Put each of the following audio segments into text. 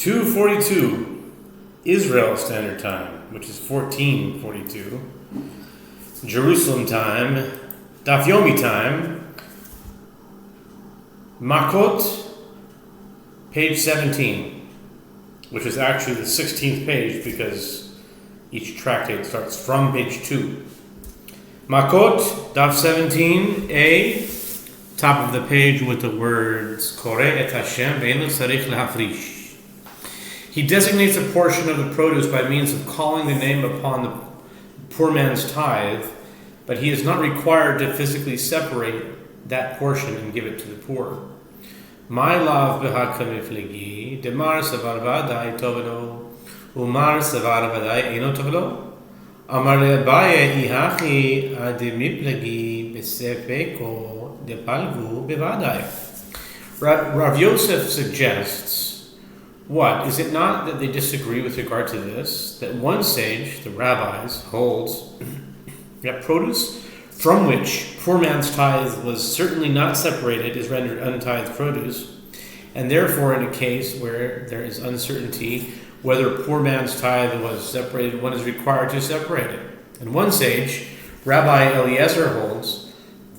2:42 Israel Standard Time, which is 14:42. Jerusalem time, Daf Yomi time, Makos, page 17, which is actually the 16th page because each tractate starts from page 2. Makos, Daf 17a, top of the page with the words Kore et Hashem ve'enu tzarich lehafrish. He designates a portion of the produce by means of calling the name upon the poor man's tithe, but he is not required to physically separate that portion and give it to the poor. My love b'hakamiflegi, demar savar vadai tovelo, umar savar vadai eno tovelo, amar le'abaye ihachi adimiplegi besefeko depalgu bevadai. Rav Yosef suggests, what? Is it not that they disagree with regard to this? That one sage, the rabbis, holds that produce from which poor man's tithe was certainly not separated is rendered untithed produce, and therefore in a case where there is uncertainty whether poor man's tithe was separated, one is required to separate it. And one sage, Rabbi Eliezer, holds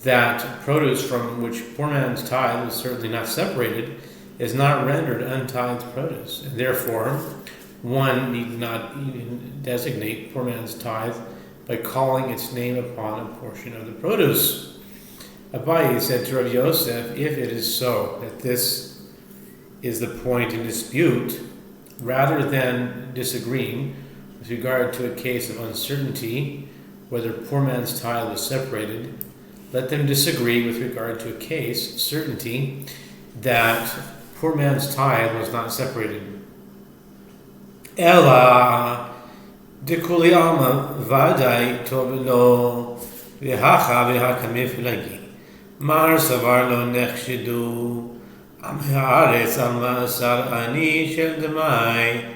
that produce from which poor man's tithe was certainly not separated is not rendered untithed produce, and therefore one need not even designate poor man's tithe by calling its name upon a portion of the produce. Abaye said to Rav Yosef, if it is so that this is the point in dispute, rather than disagreeing with regard to a case of uncertainty whether poor man's tithe was separated, let them disagree with regard to a case of certainty that poor man's tithe was not separated. Ella dekuli alma vadai tovelo v'hacha v'hakamif lagi mar savar lo nechshidu am haaretz al ma'asar ani shel demai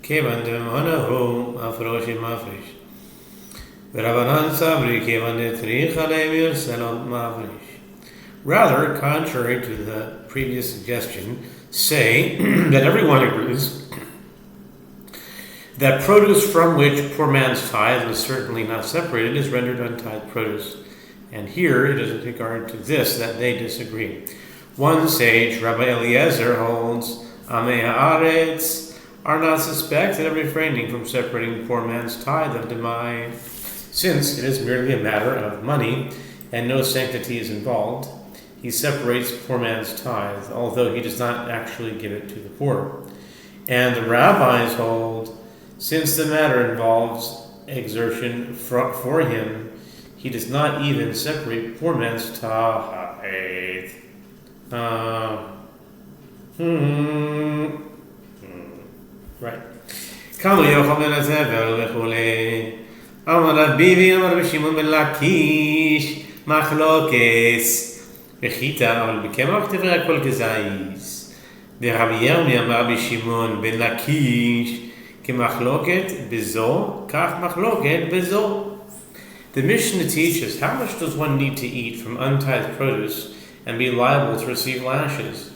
kevan demonahu afroshim mafrish v'rabanan sabri kevan detrich aleim yirselot mafrish. Rather, contrary to the previous suggestion, say that everyone agrees that produce from which poor man's tithe was certainly not separated is rendered untithed produce. And here it is with regard to this that they disagree. One sage, Rabbi Eliezer, holds Amei Haaretz are not suspected of refraining from separating poor man's tithe of demai, since it is merely a matter of money and no sanctity is involved. He separates poor man's tithe, although he does not actually give it to the poor. And the rabbis hold, since the matter involves exertion for him, he does not even separate poor man's tithe. Right. Kamu Yocham ben Azevel v'chulei. Amar Rav Bibi, Amar Rav Shimon ben Lakish, machlokes. בחיטה, אבל בקמח תברא הכל כזייס. ורבי ירמי אמר בשמעון בן לקיש, כמחלוקת בזו, כך מחלוקת בזו. The Mishnah teaches, how much does one need to eat from untithed produce and be liable to receive lashes?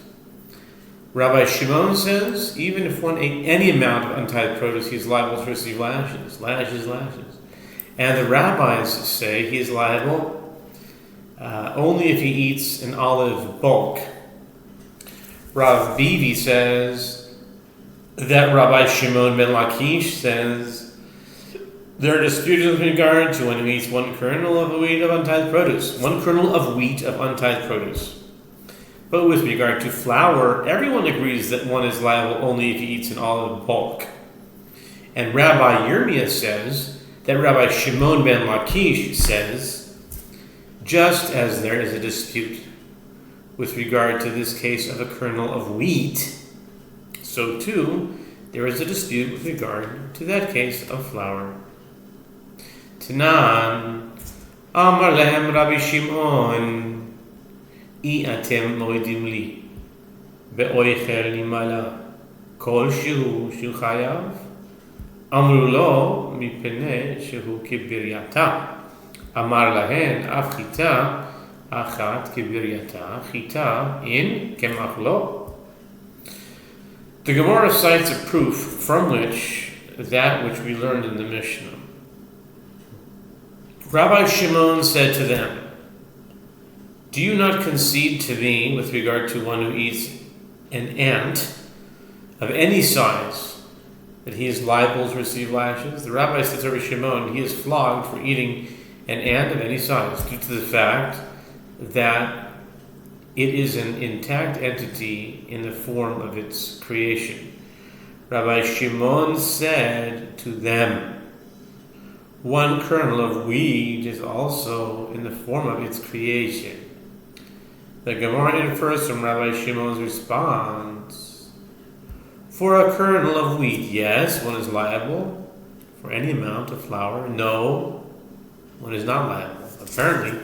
Rabbi Shimon says, even if one ate any amount of untithed produce, he is liable to receive lashes. And the rabbis say he is liable only if he eats an olive bulk. Rav Bibi says that Rabbi Shimon ben Lakish says there are disputes with regard to when he eats one kernel of wheat of untithed produce. But with regard to flour, everyone agrees that one is liable only if he eats an olive bulk. And Rabbi Yirmiyah says that Rabbi Shimon ben Lakish says, just as there is a dispute with regard to this case of a kernel of wheat, so too there is a dispute with regard to that case of flour. Tanan, Amar lehem Rabbi Shimon, I atem moedim li, be'oichel nimala, kol shehu chayav, amru lo mipnei shehu kibiryata. Amar lahen af chita achat kibiryata chita in kemach lo. The Gemara cites a proof from which we learned in the Mishnah. Rabbi Shimon said to them, "Do you not concede to me with regard to one who eats an ant of any size that he is liable to receive lashes?" The rabbi said to Rabbi Shimon, he is flogged for eating an ant of any size due to the fact that it is an intact entity in the form of its creation. Rabbi Shimon said to them, "One kernel of wheat is also in the form of its creation." The Gemara infers from Rabbi Shimon's response, "For a kernel of wheat, yes, one is liable. For any amount of flour, no, one is not liable." Apparently,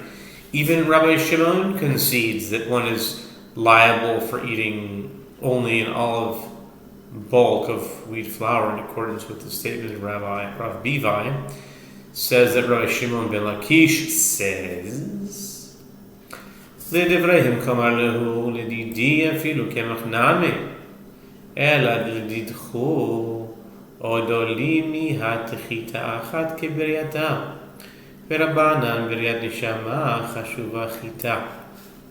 even Rabbi Shimon concedes that one is liable for eating only an olive bulk of wheat flour in accordance with the statement of Rav Bivi. Says that Rabbi Shimon ben Lakish says, "Le'devrehim kamar lehu ledidi afilu kemach nami ela ledidchu odolimi hatchita achat kebriata v'rabanan b'riyat nishama chashuva chita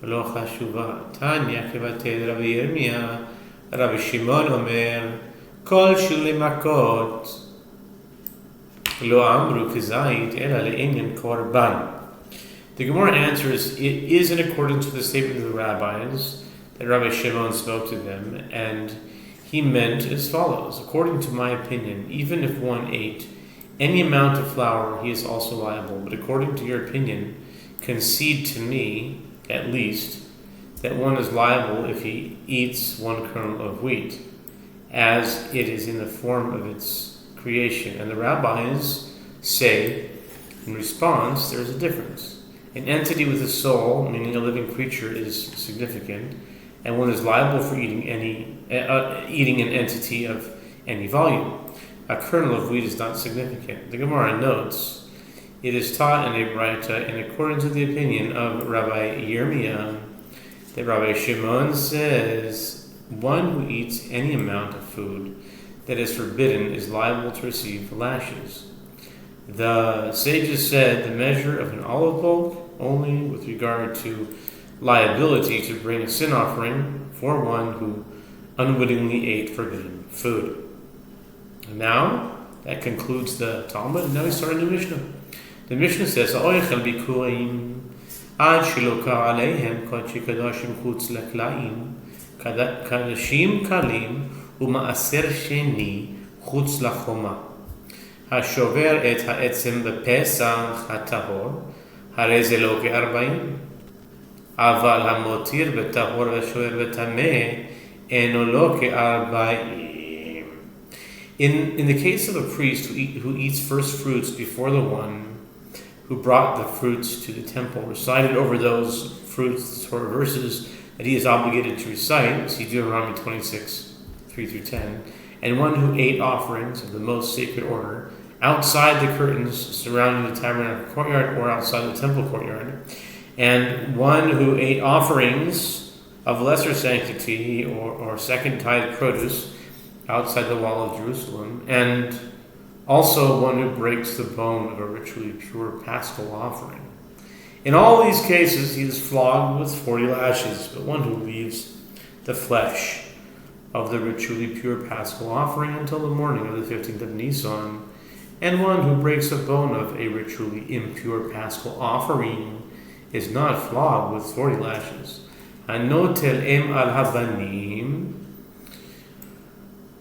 lo chashuva tanya kevatel Rabbi Yirmiyah Rabbi Shimon omer kol shuli makot lo amru kizayit ela le'inyan korban." The Gemara answers, it is in accordance with the statement of the rabbis that Rabbi Shimon spoke to them, and he meant as follows: "According to my opinion, even if one ate any amount of flour, he is also liable. But according to your opinion, concede to me, at least, that one is liable if he eats one kernel of wheat, as it is in the form of its creation." And the rabbis say, in response, there is a difference. An entity with a soul, meaning a living creature, is significant, and one is liable for eating an entity of any volume. A kernel of wheat is not significant. The Gemara notes, it is taught in a Braita in accordance with the opinion of Rabbi Yirmiyah that Rabbi Shimon says one who eats any amount of food that is forbidden is liable to receive lashes. The sages said the measure of an olive bulk only with regard to liability to bring a sin offering for one who unwittingly ate forbidden food. And now, that concludes the Talmud, and now we start a new Mishnah. The Mishnah says, "Ha'oichel bikurim ad shelo kara aleihem kodshi kadashim chutz leklaim kadashim kalim uma'aser sheni chutz lachoma hashover et ha'etzem bepesach hatahor הרי זה לא כ-40, אבל המותיר בטהור ושוער וטמא אינו לא כ-40. In the case of a priest who eats first fruits before the one who brought the fruits to the temple, recited over those fruits the Torah verses that he is obligated to recite, see Deuteronomy 26, 3-10, and one who ate offerings of the most sacred order, outside the curtains surrounding the tabernacle courtyard or outside the temple courtyard, and one who ate offerings of lesser sanctity or second tithe produce outside the wall of Jerusalem, and also one who breaks the bone of a ritually pure paschal offering. In all these cases, he is flogged with 40 lashes, but one who leaves the flesh of the ritually pure paschal offering until the morning of the 15th of Nisan, and one who breaks a bone of a ritually impure paschal offering is not flogged with 40 lashes. Hanotel em al habanim.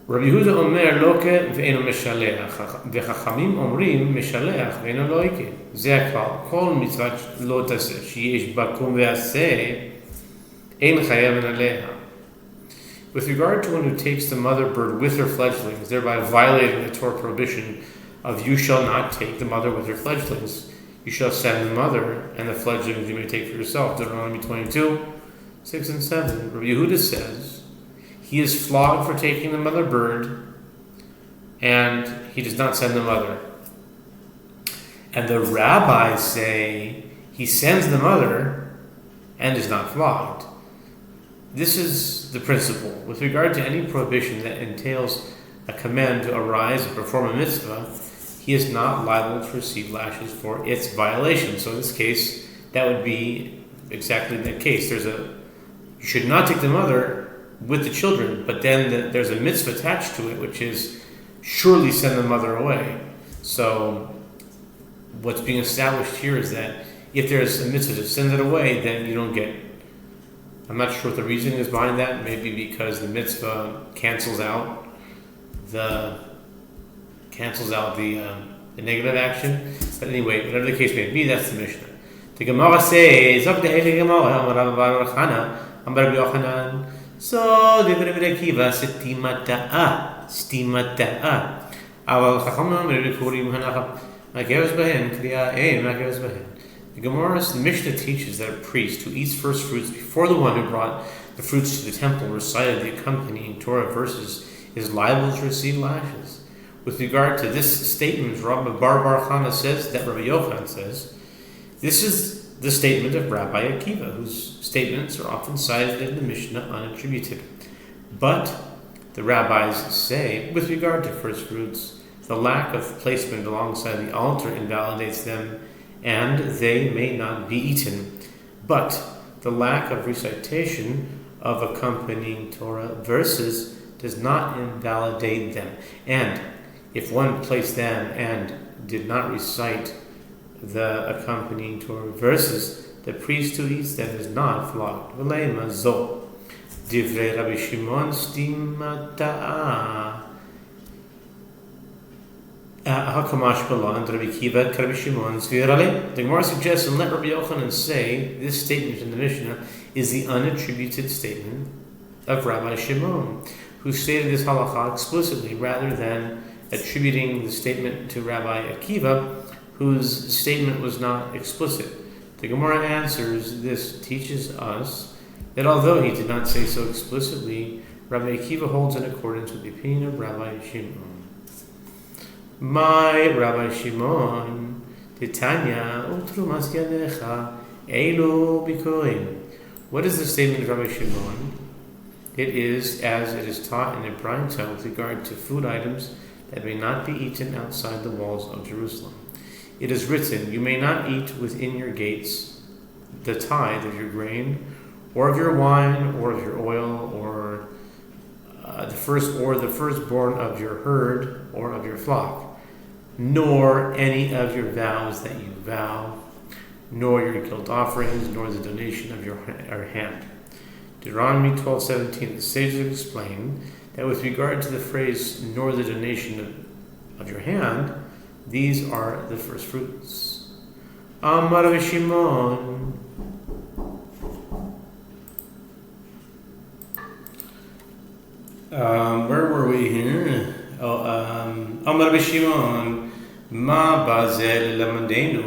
Rabbi Yehuda omer loke ve'eno meshalech, v'chachamim omrim meshalech ve'eno loike. Ze הכלל, כל מצוות לא תעשה, שיש בה קום ועשה, אין חייב עליה. With regard to one who takes the mother bird with her fledglings, thereby violating the Torah prohibition of "you shall not take the mother with her fledglings, you shall send the mother, and the fledglings you may take for yourself," Deuteronomy 22, 6 and 7. Rabbi Yehuda says he is flogged for taking the mother bird, and he does not send the mother. And the rabbis say he sends the mother and is not flogged. This is the principle. With regard to any prohibition that entails a command to arise and perform a mitzvah, he is not liable to receive lashes for its violation. So in this case, that would be exactly the case. You should not take the mother with the children, but then there's a mitzvah attached to it, which is surely send the mother away. So what's being established here is that if there's a mitzvah to send it away, then you don't get. I'm not sure what the reasoning is behind that. Maybe because the mitzvah cancels out the negative action. But anyway, whatever the case may be, that's the Mishnah. The Gemara says, so the Rabbi Akiva stimata'a. אבל חכמים קוראים הנחה makos behen kriya makos behen. The Mishnah teaches that a priest who eats first fruits before the one who brought the fruits to the temple recited the accompanying Torah verses is liable to receive lashes. With regard to this statement, Rabbi Bar Chana says that Rabbi Yochanan says, this is the statement of Rabbi Akiva, whose statements are often cited in the Mishnah unattributed. But the rabbis say, with regard to first fruits, the lack of placement alongside the altar invalidates them, and they may not be eaten. But the lack of recitation of accompanying Torah verses does not invalidate them. And if one placed them and did not recite the accompanying Torah verses, the priest who eats them is not flogged. V'leima zo divrei Rabbi Shimon stimata'a hakamash bala and Rabbi Akiva Rabbi Shimon zvirale. The Gemara suggests, and let Rabbi Yochanan say, this statement in the Mishnah is the unattributed statement of Rabbi Shimon, who stated this halakha explicitly, rather than attributing the statement to Rabbi Akiva, whose statement was not explicit. The Gemara answers, this teaches us that although he did not say so explicitly, Rabbi Akiva holds in accordance with the opinion of Rabbi Shimon. My Rabbi Shimon, Titania, Utrumas Yadecha, Elu Bikorim. What is the statement of Rabbi Shimon? It is as it is taught in the Braita with regard to food items that may not be eaten outside the walls of Jerusalem. It is written, you may not eat within your gates the tithe of your grain, or of your wine, or of your oil, or the firstborn of your herd, or of your flock, nor any of your vows that you vow, nor your guilt offerings, nor the donation of your hand. Deuteronomy 12:17, the sages explain that with regard to the phrase, nor the donation of your hand, these are the first fruits. Amar Rabbi Shimon. Where were we here? Amar Rabbi Shimon. Ma bazel lamandenu.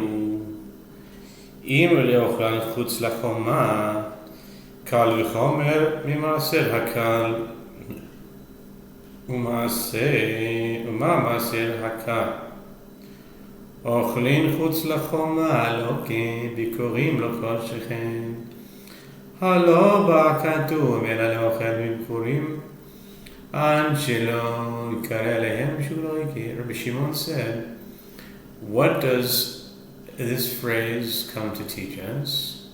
Im leochlan chutz lachoma. Kal v'chomer mimaser hakal. Uma maser hakal. אוכלים חוץ לחומה, לא כביקורים לא כל שכן. הלא בא כתוב, אלא לאוכל בביקורים, עד שלא יקרא להם שהוא לא יכיר. Rabbi Shimon said, what does this phrase come to teach us?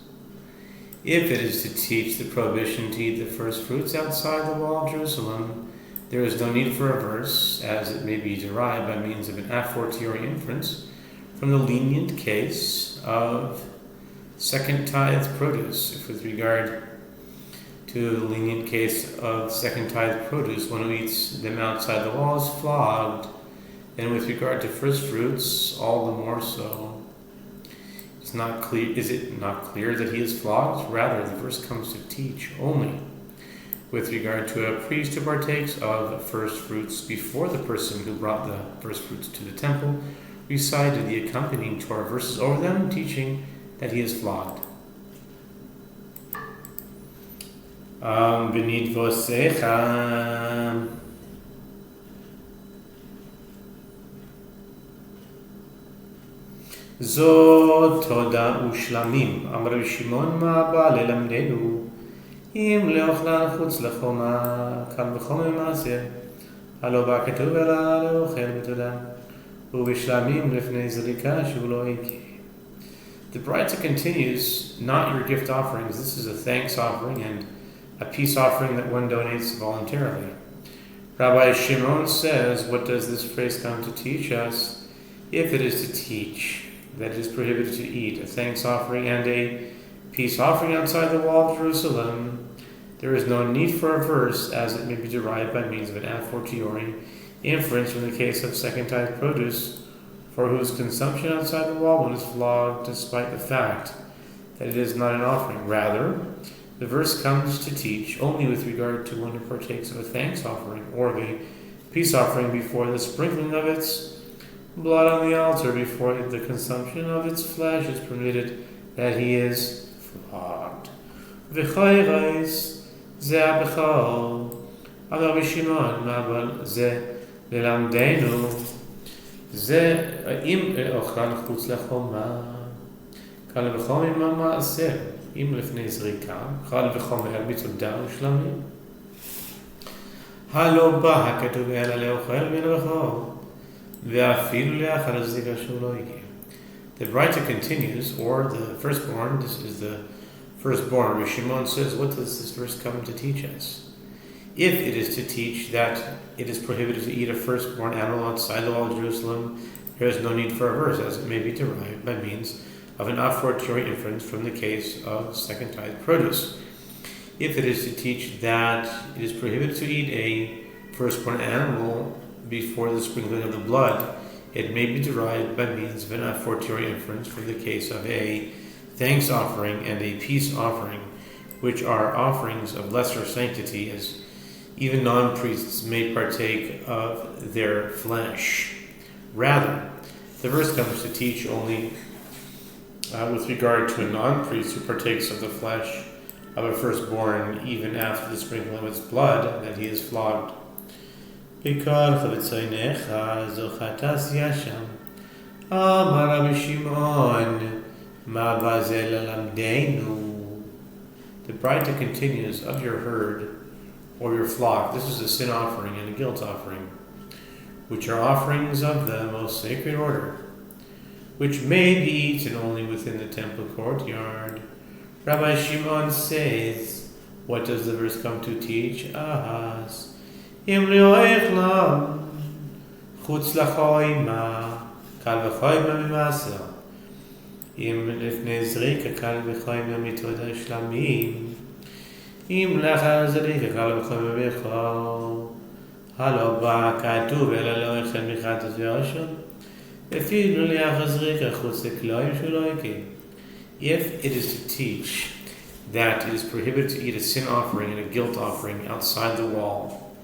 If it is to teach the prohibition to eat the first fruits outside the wall of Jerusalem, there is no need for a verse, as it may be derived by means of an a fortiori inference from the lenient case of second tithe produce. If with regard to the lenient case of second tithe produce, one who eats them outside the wall is flogged, and with regard to first fruits, all the more so. Is it not clear that he is flogged? Rather, the verse comes to teach only with regard to a priest who partakes of first fruits before the person who brought the first fruits to the temple recited the accompanying Torah verses over them, teaching that he is flogged. Benit vosecha. Zot toda ushlamim. Amar Shimon ma ba lelamdenu אם לאוכלן חוץ לחומה, קל וחומר מעשר, הלא בא כתוב אלא לאוכל בתודה, ובשלמים לפני זריקה שהוא לא יקה. The Bride continues, not your gift offerings. This is a thanks offering and a peace offering that one donates voluntarily. Rabbi Shimon says, what does this phrase come to teach us? If it is to teach that it is prohibited to eat a thanks offering and a peace offering outside the wall of Jerusalem, there is no need for a verse, as it may be derived by means of an a fortiori inference from the case of second tithe produce, for whose consumption outside the wall one is flogged despite the fact that it is not an offering. Rather, the verse comes to teach only with regard to one who partakes of a thanks offering or of a peace offering before the sprinkling of its blood on the altar, before the consumption of its flesh is permitted, that he is flogged. V'chayreis ze abechal, aber b'shimon ma'abal ze lelamdenu, זה אם אוכל חוץ לחומה, קל וחומר מעשר, אם לפני זריקה, קל וחומר בתודה ושלמים. הלא בא הכתוב אלא לאוכל מן הבכור, ואפילו לאחר הזריקה שהוא לא הגיע. The writer continues, or the firstborn, this is the firstborn. Shimon says, what does this verse come to teach us? If it is to teach that it is prohibited to eat a firstborn animal outside the wall of Jerusalem, there is no need for a verse, as it may be derived by means of an a fortiori inference from the case of second tithe produce. If it is to teach that it is prohibited to eat a firstborn animal before the sprinkling of the blood, it may be derived by means of an a fortiori inference from the case of a thanks offering and a peace offering, which are offerings of lesser sanctity, as even non-priests may partake of their flesh. Rather, the verse comes to teach only with regard to a non-priest who partakes of the flesh of a firstborn even after the sprinkling of its blood, that he is flogged. Because of its Amar Rabbi Shimon, ma bazel lamdeinu. The bride continues, of your herd or your flock. This is a sin offering and a guilt offering, which are offerings of the most sacred order, which may be eaten only within the temple courtyard. Rabbi Shimon says, what does the verse come to teach us? Im le'oechlam chutz lachoima kal v'choima mimaser im lifnei zrika kal v'choima mitoda shlamim אם לאחר זריקה קל וחומר בכור, הלא בא כתוב אלא לא יאכל מחטאת יהושע, אפילו לאחר זריקה חוץ לכלואים שהוא לא יקה. If it is to teach that it is prohibited to eat a sin offering and a guilt offering outside the wall,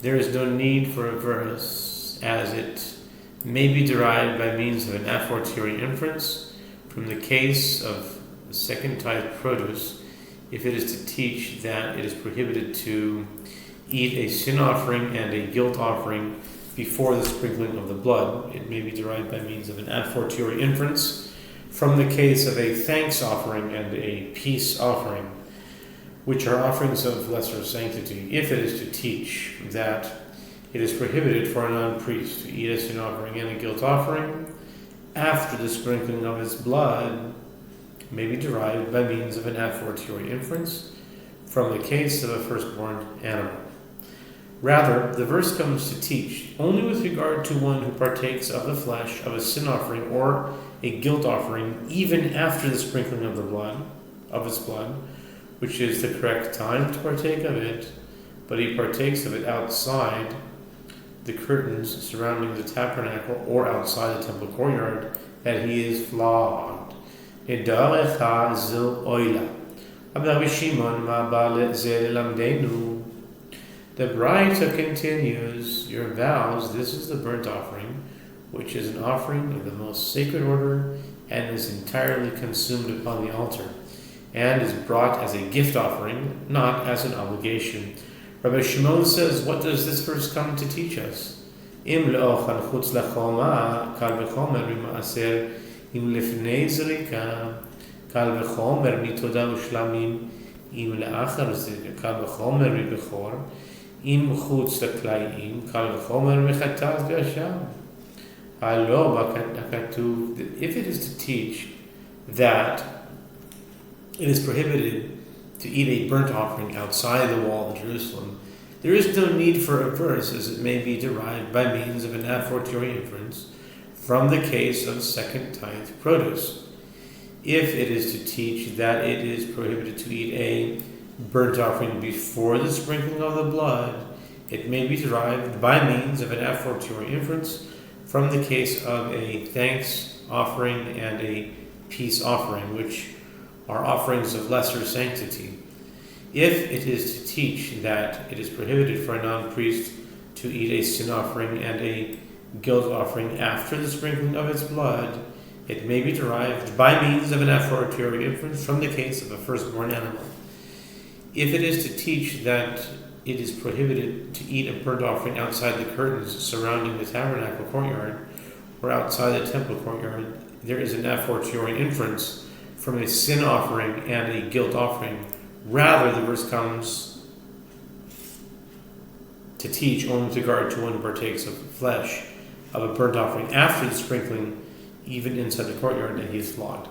there is no need for a verse, as it may be derived by means of an a fortiori inference from the case of the second tithe produce. If it is to teach that it is prohibited to eat a sin offering and a guilt offering before the sprinkling of the blood, it may be derived by means of an a fortiori inference from the case of a thanks offering and a peace offering, which are offerings of lesser sanctity. If it is to teach that it is prohibited for a non-priest to eat a sin offering and a guilt offering after the sprinkling of its blood, may be derived by means of an a fortiori inference from the case of a firstborn animal. Rather, the verse comes to teach only with regard to one who partakes of the flesh of a sin offering or a guilt offering even after the sprinkling of the blood, of its blood, which is the correct time to partake of it, but he partakes of it outside the curtains surrounding the tabernacle or outside the temple courtyard, that he is flogged. The bride continues, your vows, this is the burnt offering, which is an offering of the most sacred order and is entirely consumed upon the altar, and is brought as a gift offering, not as an obligation. Rabbi Shimon says, what does this verse come to teach us? Im le'ochal chutz lachoma kal v'chomer mima'aser im lifnei zrika kal v'chomer mitoda u'shlamim אם לאחר זה קל וחומר מבכור, אם חוץ לכלאים, קל וחומר מחטאת ואשם. הלא הכתוב, if it is to teach that it is prohibited to eat a burnt offering outside the wall of Jerusalem, there is no need for a verse, as it may be derived by means of an a fortiori inference from the case of second tithe produce. If it is to teach that it is prohibited to eat a burnt offering before the sprinkling of the blood, it may be derived by means of an a fortiori inference from the case of a thanks offering and a peace offering, which are offerings of lesser sanctity. If it is to teach that it is prohibited for a non-priest to eat a sin offering and a guilt offering after the sprinkling of its blood, it may be derived by means of an a fortiori inference from the case of a firstborn animal. If it is to teach that it is prohibited to eat a burnt offering outside the curtains surrounding the tabernacle courtyard or outside the temple courtyard, there is an a fortiori inference from a sin offering and a guilt offering. Rather, the verse comes to teach only with regard to one who partakes of flesh of a burnt offering after the sprinkling, even inside the courtyard, that he is flogged.